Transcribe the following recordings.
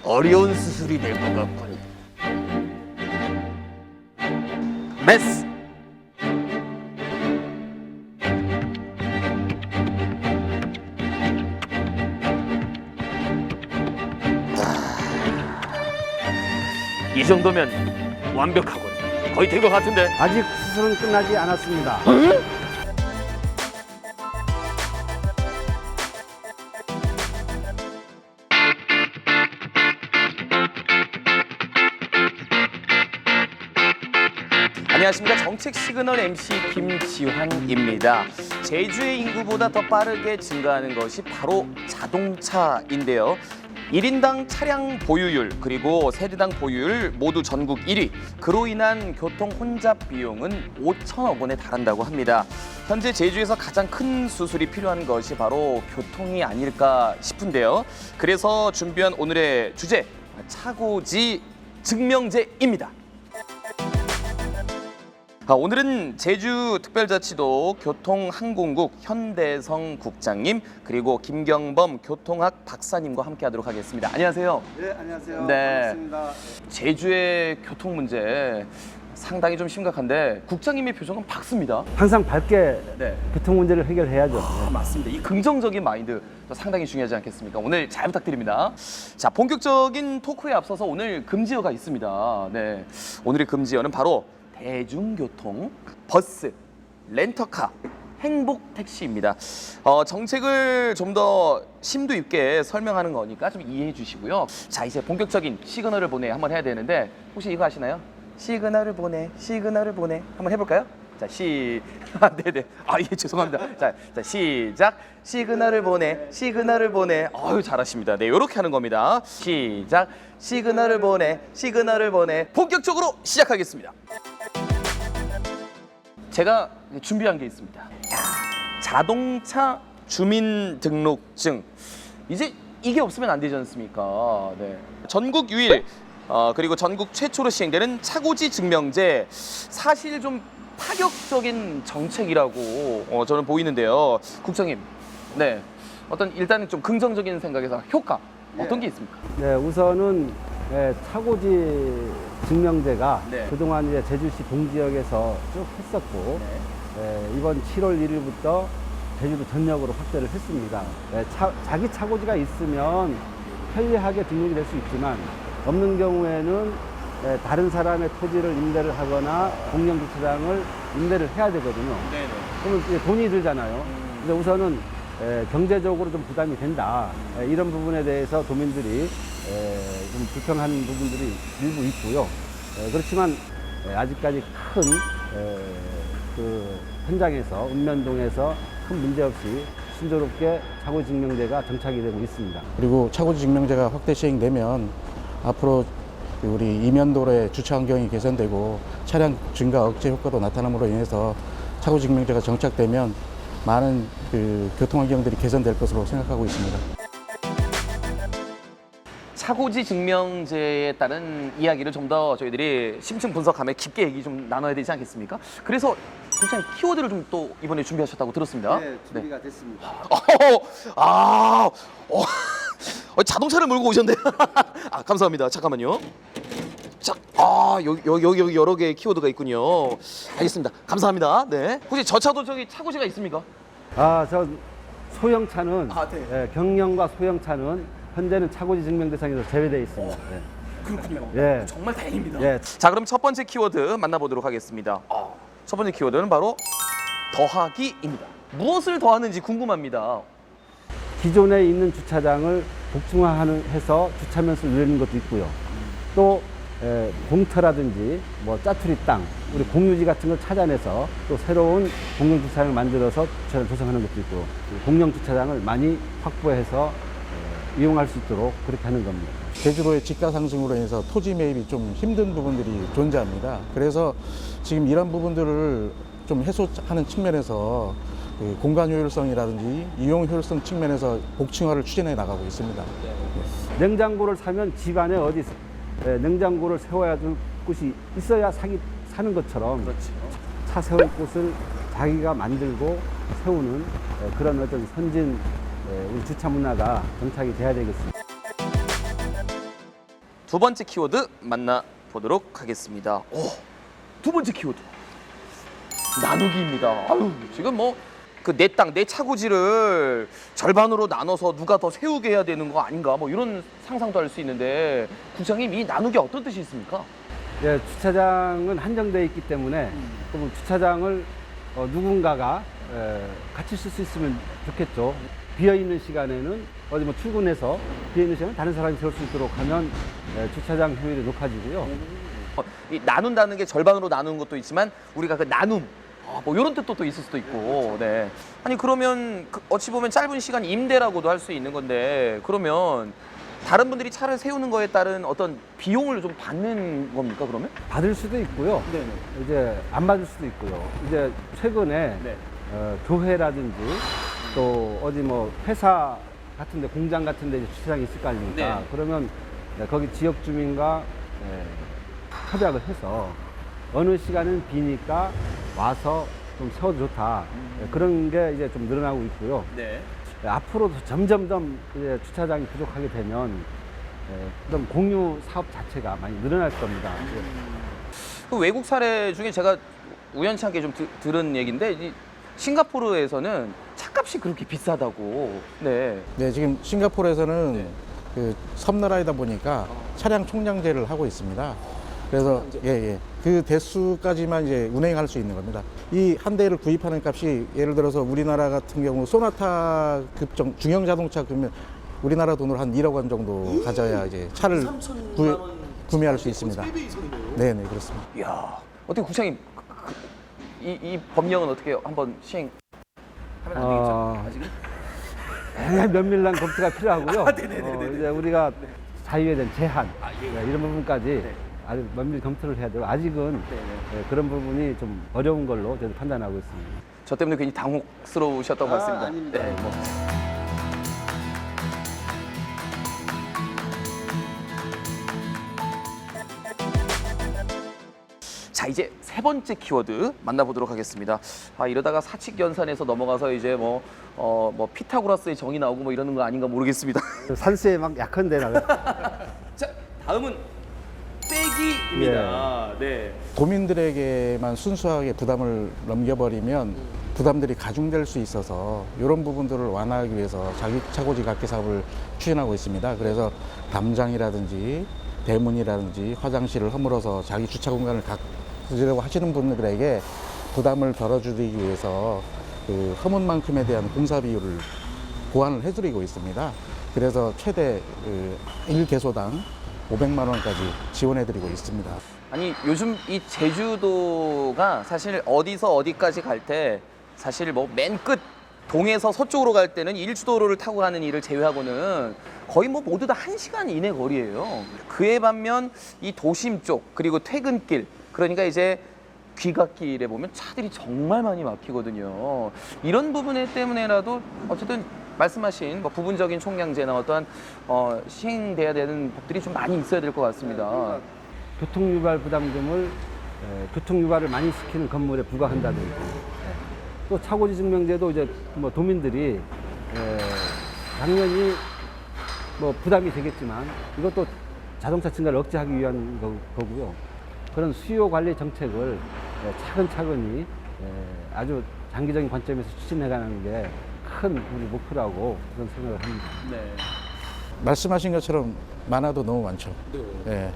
어려운 수술이 될 것 같군. 메스. 이 정도면 완벽하군. 거의 된 것 같은데. 아직 수술은 끝나지 않았습니다. 안녕하십니까. 정책 시그널 MC 김지환입니다. 제주의 인구보다 더 빠르게 증가하는 것이 바로 자동차인데요. 1인당 차량 보유율 그리고 세대당 보유율 모두 전국 1위. 그로 인한 교통 혼잡 비용은 5천억 원에 달한다고 합니다. 현재 제주에서 가장 큰 수술이 필요한 것이 바로 교통이 아닐까 싶은데요. 그래서 준비한 오늘의 주제, 차고지 증명제입니다. 오늘은 제주특별자치도 교통항공국 현대성 국장님 그리고 김경범 교통학 박사님과 함께하도록 하겠습니다. 안녕하세요. 네, 안녕하세요. 네. 반갑습니다. 제주의 교통 문제 상당히 좀 심각한데 국장님의 표정은 밝습니다. 항상 밝게 네. 교통 문제를 해결해야죠. 맞습니다. 이 긍정적인 마인드 상당히 중요하지 않겠습니까? 오늘 잘 부탁드립니다. 자, 본격적인 토크에 앞서서 오늘 금지어가 있습니다. 네, 오늘의 금지어는 바로 대중교통, 버스, 렌터카, 행복택시입니다. 정책을 좀 더 심도 있게 설명하는 거니까 좀 이해해 주시고요. 자, 이제 본격적인 시그널을 보내 한번 해야 되는데 혹시 이거 아시나요? 시그널을 보내, 시그널을 보내. 한번 해볼까요? 자, 네네. 예, 죄송합니다. 자, 시작. 시그널을 보내, 시그널을 보내. 아유, 잘하십니다. 네, 이렇게 하는 겁니다. 시작. 시그널을 보내, 시그널을 보내. 본격적으로 시작하겠습니다. 제가 준비한 게 있습니다. 자동차 주민등록증. 이제 이게 없으면 안 되지 않습니까? 네. 전국 유일 그리고 전국 최초로 시행되는 차고지 증명제. 사실 좀 파격적인 정책이라고 저는 보이는데요. 국장님, 네, 어떤 일단은 좀 긍정적인 생각에서 효과 어떤 게 있습니까? 네, 우선은 차고지 증명제가 네. 그동안 이제 제주시 동지역에서 쭉 했었고 이번 7월 1일부터 제주도 전역으로 확대를 했습니다. 자기 차고지가 있으면 편리하게 등록이 될 수 있지만 없는 경우에는 다른 사람의 토지를 임대를 하거나 공영주차장을 임대를 해야 되거든요. 네네. 그러면 이제 돈이 들잖아요. 근데 우선은 경제적으로 좀 부담이 된다. 이런 부분에 대해서 도민들이 좀 불평한 부분들이 일부 있고요. 그렇지만 아직까지 큰 그 현장에서 읍면동에서 큰 문제 없이 순조롭게 차고지 증명제가 정착이 되고 있습니다. 그리고 차고지 증명제가 확대 시행되면 앞으로 우리 이면도로의 주차 환경이 개선되고 차량 증가 억제 효과도 나타남으로 인해서 차고지 증명제가 정착되면 많은 그 교통 환경들이 개선될 것으로 생각하고 있습니다. 차고지 증명제에 따른 이야기를 좀 더 저희들이 심층 분석하며 깊게 얘기 좀 나눠야 되지 않겠습니까? 그래서 굉장히 키워드를 좀 또 이번에 준비하셨다고 들었습니다. 네, 준비가 됐습니다. 자동차를 몰고 오셨네요. 감사합니다. 잠깐만요. 자, 여기 여러 개의 키워드가 있군요. 알겠습니다. 감사합니다. 네. 혹시 저 차도 저기 차고지가 있습니까? 저 소형차는 네. 경량과 소형차는 현재는 차고지 증명 대상에서 제외되어 있습니다. 그렇군요. 예. 정말 다행입니다. 예. 자, 그럼 첫 번째 키워드 만나보도록 하겠습니다. 첫 번째 키워드는 바로 더하기입니다. 무엇을 더하는지 궁금합니다. 기존에 있는 주차장을 복층화해서 주차면수를 늘리는 것도 있고요. 또 공터라든지 뭐 짜투리 땅, 우리 공유지 같은 걸 찾아내서 또 새로운 공영 주차장을 만들어서 주차를 조성하는 것도 있고 공영 주차장을 많이 확보해서 이용할 수 있도록 그렇게 하는 겁니다. 제주도의 집가 상승으로 인해서 토지 매입이 좀 힘든 부분들이 존재합니다. 그래서 지금 이런 부분들을 좀 해소하는 측면에서 그 공간 효율성이라든지 이용 효율성 측면에서 복층화를 추진해 나가고 있습니다. 냉장고를 사면 집 안에 어디 냉장고를 세워야 될 곳이 있어야 사는 것처럼 그렇죠. 차 세울 곳을 자기가 만들고 세우는 그런 어떤 선진 우리 주차 문화가 정착이 돼야 되겠습니다. 두 번째 키워드 만나보도록 하겠습니다. 두 번째 키워드. 나누기입니다. 아유, 지금 뭐 그 내 땅, 내 차고지를 절반으로 나눠서 누가 더 세우게 해야 되는 거 아닌가 뭐 이런 상상도 할 수 있는데 국장님 이 나누기 어떤 뜻이 있습니까? 예, 주차장은 한정되어 있기 때문에 그럼 주차장을 누군가가 같이 쓸 수 있으면 좋겠죠. 비어 있는 시간에는 어디 뭐 출근해서 비어 있는 시간에 다른 사람이 세울 수 있도록 하면 주차장 효율이 높아지고요. 이 나눈다는 게 절반으로 나누는 것도 있지만 우리가 그 나눔 뭐 이런 뜻도 또 있을 수도 있고. 네. 아니 그러면 어찌 보면 짧은 시간 임대라고도 할 수 있는 건데 그러면 다른 분들이 차를 세우는 거에 따른 어떤 비용을 좀 받는 겁니까 그러면? 받을 수도 있고요. 네네. 이제 안 받을 수도 있고요. 이제 최근에 네. 교회라든지 또 어디 뭐 회사 같은데 공장 같은데 주차장이 있을 거 아닙니까? 네. 그러면 거기 지역 주민과 협약을 해서 어느 시간은 비니까 와서 좀 세워도 좋다. 그런 게 이제 좀 늘어나고 있고요. 네. 앞으로도 점점점 이제 주차장이 부족하게 되면 그럼 공유 사업 자체가 많이 늘어날 겁니다. 그 외국 사례 중에 제가 우연치 않게 좀 들은 얘기인데 이 싱가포르에서는 차값이 그렇게 비싸다고. 네. 네, 지금 싱가포르에서는 그 섬나라이다 보니까 차량 총량제를 하고 있습니다. 그래서 그 대수까지만 이제 운행할 수 있는 겁니다. 이 한 대를 구입하는 값이 예를 들어서 우리나라 같은 경우 소나타 급정 중형 자동차 그러면 우리나라 돈으로 한 1억 원 정도 가져야 이제 차를 구매할 수 있습니다. 네, 네, 그렇습니다. 이야, 어떻게 국장님 이 법령은 어떻게 한번 시행하면 안 되겠죠? 아직은? 굉장히 면밀한 검토가 필요하고요. 이제 우리가 자유에 대한 제한 이런 부분까지 아주 면밀히 검토를 해야 되고 아직은 그런 부분이 좀 어려운 걸로 저는 판단하고 있습니다. 저 때문에 괜히 당혹스러우셨던 것 같습니다. 아닙니다. 네, 뭐. 자, 이제 세 번째 키워드 만나보도록 하겠습니다. 이러다가 사칙연산에서 넘어가서 이제 뭐 피타고라스의 정이 나오고 뭐 이러는 거 아닌가 모르겠습니다. 산수에 막 약한데 나가. 자, 다음은 빼기입니다. 네. 도민들에게만 순수하게 부담을 넘겨버리면 부담들이 가중될 수 있어서 이런 부분들을 완화하기 위해서 자기 차고지 각기 사업을 추진하고 있습니다. 그래서 담장이라든지 대문이라든지 화장실을 허물어서 자기 주차 공간을 가지려고 하시는 분들에게 부담을 덜어주기 위해서 그 허문만큼에 대한 공사 비율을 보완을 해드리고 있습니다. 그래서 최대 1개소당 500만 원까지 지원해드리고 있습니다. 아니 요즘 이 제주도가 사실 어디서 어디까지 갈 때 사실 뭐 맨 끝 동에서 서쪽으로 갈 때는 일주도로를 타고 가는 일을 제외하고는 거의 뭐 모두 다 1시간 이내 거리예요. 그에 반면 이 도심 쪽 그리고 퇴근길 그러니까 이제 귀갓길에 보면 차들이 정말 많이 막히거든요. 이런 부분 때문에라도 어쨌든 말씀하신 뭐 부분적인 총량제나 어떠한 시행돼야 되는 법들이 좀 많이 있어야 될 것 같습니다. 교통유발 부담금을 교통유발을 많이 시키는 건물에 부과한다든지 또 차고지 증명제도 이제 뭐 도민들이 당연히 뭐 부담이 되겠지만 이것도 자동차 증가를 억제하기 위한 거고요. 그런 수요 관리 정책을 차근차근히 아주 장기적인 관점에서 추진해가는 게 큰 우리 목표라고 그런 생각을 합니다. 네. 말씀하신 것처럼 많아도 너무 많죠. 네.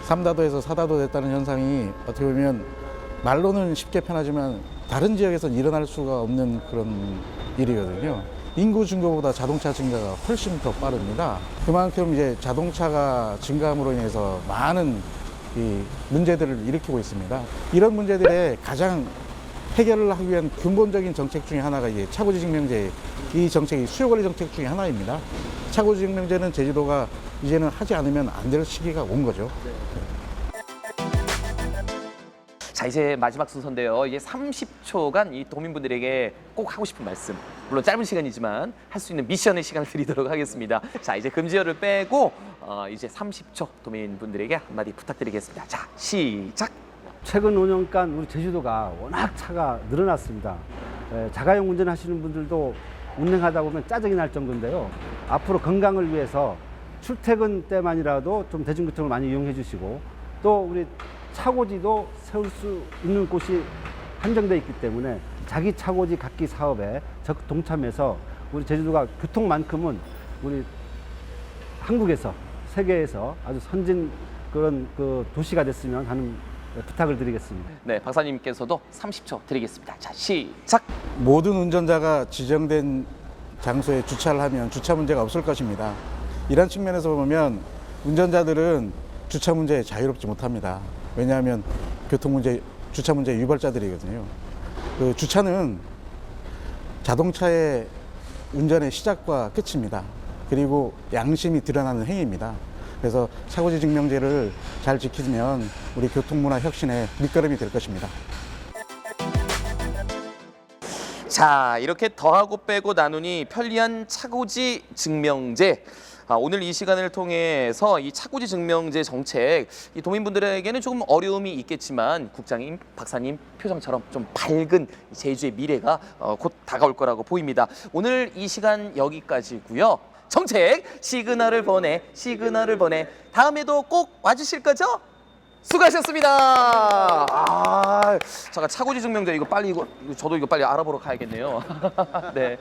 3다도에서 4다도 됐다는 현상이 어떻게 보면 말로는 쉽게 편하지만 다른 지역에서는 일어날 수가 없는 그런 일이거든요. 인구 증가보다 자동차 증가가 훨씬 더 빠릅니다. 그만큼 이제 자동차가 증가함으로 인해서 많은 이 문제들을 일으키고 있습니다. 이런 문제들의 가장 해결을 하기 위한 근본적인 정책 중에 하나가 이제 차고지 증명제, 이 정책이 수요관리 정책 중에 하나입니다. 차고지 증명제는 제주도가 이제는 하지 않으면 안 될 시기가 온 거죠. 자, 이제 마지막 순서인데요. 이제 30초간 이 도민분들에게 꼭 하고 싶은 말씀, 물론 짧은 시간이지만 할 수 있는 미션의 시간을 드리도록 하겠습니다. 자, 이제 금지어를 빼고 이제 30초 도민분들에게 한마디 부탁드리겠습니다. 자, 시작! 최근 5년간 우리 제주도가 워낙 차가 늘어났습니다. 자가용 운전하시는 분들도 운행하다 보면 짜증이 날 정도인데요. 앞으로 건강을 위해서 출퇴근 때만이라도 좀 대중교통을 많이 이용해 주시고 또 우리 차고지도 세울 수 있는 곳이 한정돼 있기 때문에 자기 차고지 갖기 사업에 적극 동참해서 우리 제주도가 교통만큼은 우리 한국에서 세계에서 아주 선진 그런 그 도시가 됐으면 하는 부탁을 드리겠습니다. 네, 박사님께서도 30초 드리겠습니다. 자, 시작. 모든 운전자가 지정된 장소에 주차를 하면 주차 문제가 없을 것입니다. 이런 측면에서 보면 운전자들은 주차 문제에 자유롭지 못합니다. 왜냐하면 교통 문제, 주차 문제 유발자들이거든요. 그 주차는 자동차의 운전의 시작과 끝입니다. 그리고 양심이 드러나는 행위입니다. 그래서 차고지 증명제를 잘 지키면 우리 교통문화 혁신의 밑거름이 될 것입니다. 자, 이렇게 더하고 빼고 나누니 편리한 차고지 증명제. 오늘 이 시간을 통해서 이 차고지 증명제 정책, 이 도민분들에게는 조금 어려움이 있겠지만 국장님, 박사님 표정처럼 좀 밝은 제주의 미래가 곧 다가올 거라고 보입니다. 오늘 이 시간 여기까지고요. 정책 시그널을 보내, 시그널을 보내. 다음에도 꼭 와주실 거죠? 수고하셨습니다. 잠깐 차고지 증명제 이거 빨리 저도 이거 빨리 알아보러 가야겠네요. 네.